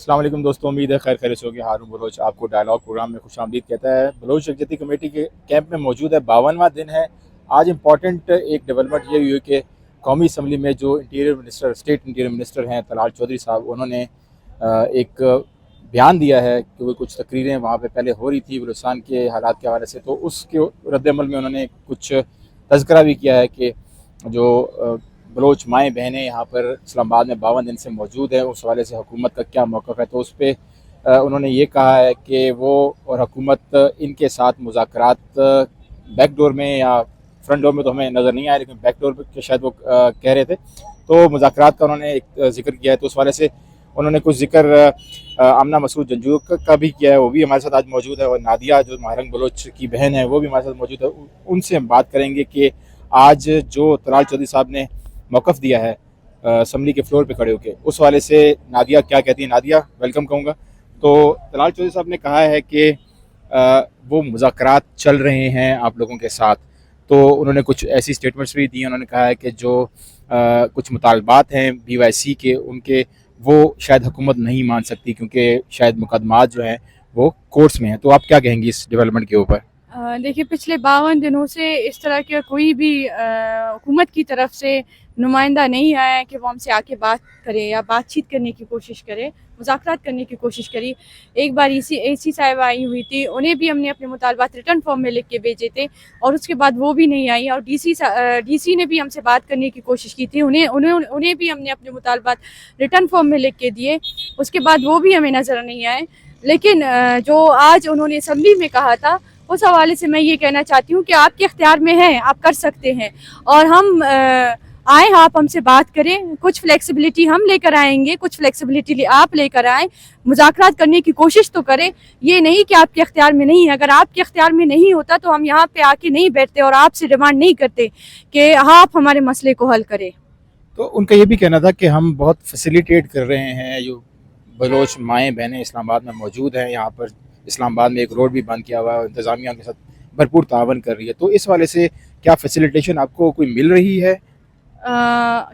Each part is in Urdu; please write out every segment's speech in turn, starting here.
السلام علیکم دوستوں، امید ہے خیر خیریت سے ہوگی۔ ہارون بلوچ آپ کو ڈائلاگ پروگرام میں خوش آمدید کہتا ہے۔ بلوچ یکجہتی کمیٹی کے کیمپ میں موجود ہے، 52واں دن ہے۔ آج امپورٹنٹ ایک ڈیولپمنٹ یہ ہوئی ہے کہ قومی اسمبلی میں جو interior minister, state interior minister ہیں طلال چودھری صاحب، انہوں نے ایک بیان دیا ہے کہ وہ کچھ تقریریں وہاں پہ پہلے ہو رہی تھی بلوچستان کے حالات کے حوالے سے، تو اس کے رد عمل میں انہوں نے کچھ تذکرہ بھی کیا ہے کہ جو بلوچ مائیں بہنیں یہاں پر اسلام آباد میں 52 دن سے موجود ہیں، اس حوالے سے حکومت کا کیا موقف ہے۔ تو اس پہ انہوں نے یہ کہا ہے کہ وہ اور حکومت ان کے ساتھ مذاکرات بیک ڈور میں یا فرنٹ ڈور میں تو ہمیں نظر نہیں آیا، لیکن بیک ڈور پہ شاید وہ کہہ رہے تھے، تو مذاکرات کا انہوں نے ایک ذکر کیا ہے۔ تو اس حوالے سے انہوں نے کچھ ذکر آمنہ مسعود جنجور کا بھی کیا ہے، وہ بھی ہمارے ساتھ آج موجود ہے، اور نادیہ جو ماہرنگ بلوچ کی بہن ہے وہ بھی ہمارے ساتھ موجود ہے۔ ان سے ہم بات کریں گے کہ آج جو طلال چودھری صاحب نے موقف دیا ہے اسمبلی کے فلور پہ کھڑے ہو کے، اس والے سے نادیہ کیا کہتی ہیں۔ نادیہ ویلکم کہوں گا۔ تو طلال چودھری صاحب نے کہا ہے کہ وہ مذاکرات چل رہے ہیں آپ لوگوں کے ساتھ، تو انہوں نے کچھ ایسی سٹیٹمنٹس بھی دی۔ انہوں نے کہا ہے کہ جو کچھ مطالبات ہیں بی وائی سی کے، ان کے وہ شاید حکومت نہیں مان سکتی کیونکہ شاید مقدمات جو ہیں وہ کورٹس میں ہیں۔ تو آپ کیا کہیں گی اس ڈیولپمنٹ کے اوپر؟ دیکھیے، پچھلے 52 دنوں سے اس طرح کا کوئی بھی حکومت کی طرف سے نمائندہ نہیں آیا ہے کہ وہ ہم سے آ کے بات کرے یا بات چیت کرنے کی کوشش کرے، مذاکرات کرنے کی کوشش کری۔ ایک بار اے سی صاحبہ آئی ہوئی تھی، انہیں بھی ہم نے اپنے مطالبات ریٹرن فارم میں لکھ کے بھیجے تھے، اور اس کے بعد وہ بھی نہیں آئی، اور ڈی سی نے بھی ہم سے بات کرنے کی کوشش کی تھی، انہیں بھی ہم نے اپنے مطالبات ریٹرن فارم میں لکھ کے دیے، اس کے بعد وہ بھی ہمیں نظر نہیں آئے۔ لیکن جو آج انہوں نے اسمبلی میں کہا تھا، اس حوالے سے میں یہ کہنا چاہتی ہوں کہ آپ کے اختیار میں ہیں، آپ کر سکتے ہیں، اور ہم آئیں، آپ ہم سے بات کریں، کچھ فلیکسیبلٹی ہم لے کر آئیں گے، کچھ فلیکسیبلٹی آپ لے کر آئیں، مذاکرات کرنے کی کوشش تو کریں۔ یہ نہیں کہ آپ کے اختیار میں نہیں ہے، اگر آپ کے اختیار میں نہیں ہوتا تو ہم یہاں پہ آ کے نہیں بیٹھتے اور آپ سے ڈیمانڈ نہیں کرتے کہ آپ ہمارے مسئلے کو حل کریں۔ تو ان کا یہ بھی کہنا تھا کہ ہم بہت فیسیلیٹیٹ کر رہے ہیں، جو بلوچ مائیں بہنیں اسلام آباد میں موجود ہیں، یہاں پر اسلام آباد میں ایک روڈ بھی بند کیا ہوا ہے، انتظامیہ کے ساتھ بھرپور تعاون کر رہی ہے۔ تو اس والے سے کیا فیسیلیٹیشن آپ کو کوئی مل رہی ہے؟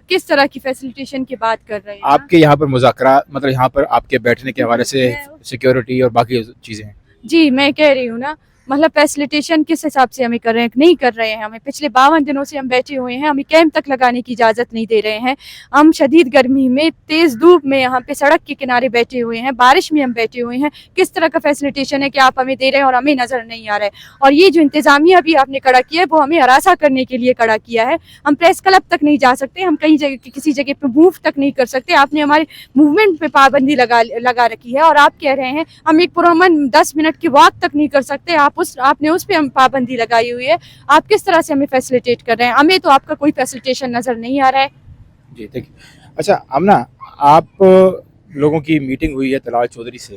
کس طرح کی فیسیلیٹیشن کی بات کر رہے ہیں آپ کے یہاں پر مذاکرات، مطلب یہاں پر آپ کے بیٹھنے کے حوالے سے سیکیورٹی اور باقی چیزیں ہیں؟ جی، میں کہہ رہی ہوں نا، مطلب فیسیلیٹیشن کس حساب سے ہمیں کر رہے ہیں، نہیں کر رہے ہیں۔ ہمیں پچھلے 52 دنوں سے ہم بیٹھے ہوئے ہیں، ہمیں کیمپ تک لگانے کی اجازت نہیں دے رہے ہیں۔ ہم شدید گرمی میں، تیز دھوپ میں یہاں پہ سڑک کے کنارے بیٹھے ہوئے ہیں، بارش میں ہم بیٹھے ہوئے ہیں۔ کس طرح کا فیسیلیٹیشن ہے کہ آپ ہمیں دے رہے ہیں اور ہمیں نظر نہیں آ رہا ہے؟ اور یہ جو انتظامیہ بھی آپ نے کھڑا کیا ہے، وہ ہمیں ہراساں کرنے کے لیے کھڑا کیا ہے۔ ہم پریس کلب تک نہیں جا سکتے، ہم کہیں جگہ کسی جگہ پہ موو تک نہیں کر سکتے۔ آپ نے ہمارے موومنٹ پہ پابندی لگا رکھی ہے، اور آپ کہہ رہے ہیں ہم ایک پرامن 10 منٹ کی واک تک نہیں کر سکتے، آپ نے اس پہ ہم پابندی لگائی ہوئی ہے۔ آپ کس طرح سے ہمیں فیسیلیٹیٹ کر رہے ہیں؟ ہمیں تو آپ کا کوئی فیسیلیٹیشن نظر نہیں آ رہا ہے۔ جی ٹھیک ہے۔ اچھا آمنہ، آپ لوگوں کی میٹنگ ہوئی ہے طلال چودھری سے،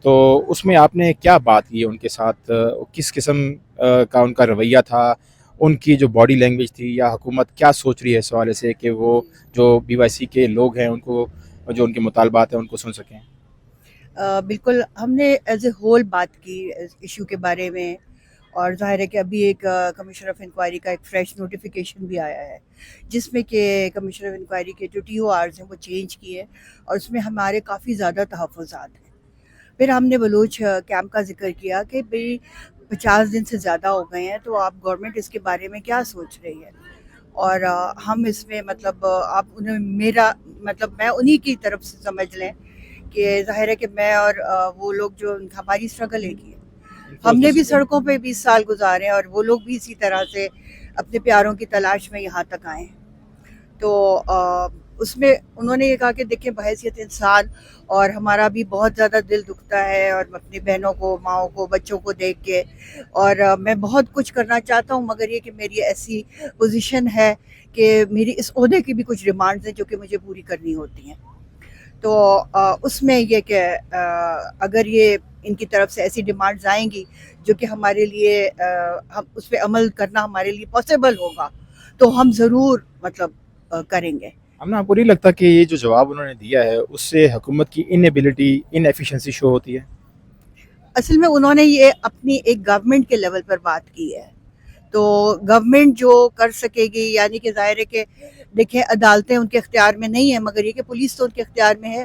تو اس میں آپ نے کیا بات کی ہے ان کے ساتھ؟ کس قسم کا ان کا رویہ تھا؟ ان کی جو باڈی لینگویج تھی، یا حکومت کیا سوچ رہی ہے اس حوالے سے کہ وہ جو بی وائی سی کے لوگ ہیں ان کو، جو ان کے مطالبات ہیں ان کو سن سکیں؟ بالکل، ہم نے ایز اے ہول بات کی ایشو کے بارے میں، اور ظاہر ہے کہ ابھی ایک کمیشن آف انکوائری کا ایک فریش نوٹیفیکیشن بھی آیا ہے، جس میں کہ کمیشن آف انکوائری کے جو ٹی او آرز ہیں وہ چینج کیے، اور اس میں ہمارے کافی زیادہ تحفظات ہیں۔ پھر ہم نے بلوچ کیمپ کا ذکر کیا کہ بھئی 50 دن سے زیادہ ہو گئے ہیں، تو آپ گورنمنٹ اس کے بارے میں کیا سوچ رہی ہے؟ اور ہم اس میں مطلب آپ انہیں میں انہی کی طرف سے سمجھ لیں کہ ظاہر ہے کہ میں اور وہ لوگ جو ہماری اسٹرگل ایک ہی ہے، ہم نے بھی سڑکوں پہ 20 سال گزارے، اور وہ لوگ بھی اسی طرح سے اپنے پیاروں کی تلاش میں یہاں تک آئے ہیں۔ تو اس میں انہوں نے یہ کہا کہ دیکھیں، بحیثیت انسان، اور ہمارا بھی بہت زیادہ دل دکھتا ہے، اور اپنی بہنوں کو، ماؤں کو، بچوں کو دیکھ کے، اور میں بہت کچھ کرنا چاہتا ہوں، مگر یہ کہ میری ایسی پوزیشن ہے کہ میری اس عہدے کی بھی کچھ ڈیمانڈز ہیں جو کہ مجھے پوری کرنی ہوتی ہیں۔ تو اس میں یہ کہ اگر یہ ان کی طرف سے ایسی ڈیمانڈز آئیں گی جو کہ ہمارے لیے ہم اس پہ عمل کرنا ہمارے لیے پاسبل ہوگا، تو ہم ضرور کریں گے۔ آمنہ، آپ کو نہیں لگتا کہ یہ جو جواب انہوں نے دیا ہے اس سے حکومت کی ان ایفیشنسی شو ہوتی ہے؟ اصل میں انہوں نے یہ اپنی ایک گورنمنٹ کے لیول پر بات کی ہے، تو گورنمنٹ جو کر سکے گی، یعنی کہ ظاہر ہے کہ دیکھیں عدالتیں ان کے اختیار میں نہیں ہیں، مگر یہ کہ پولیس تو ان کے اختیار میں ہے۔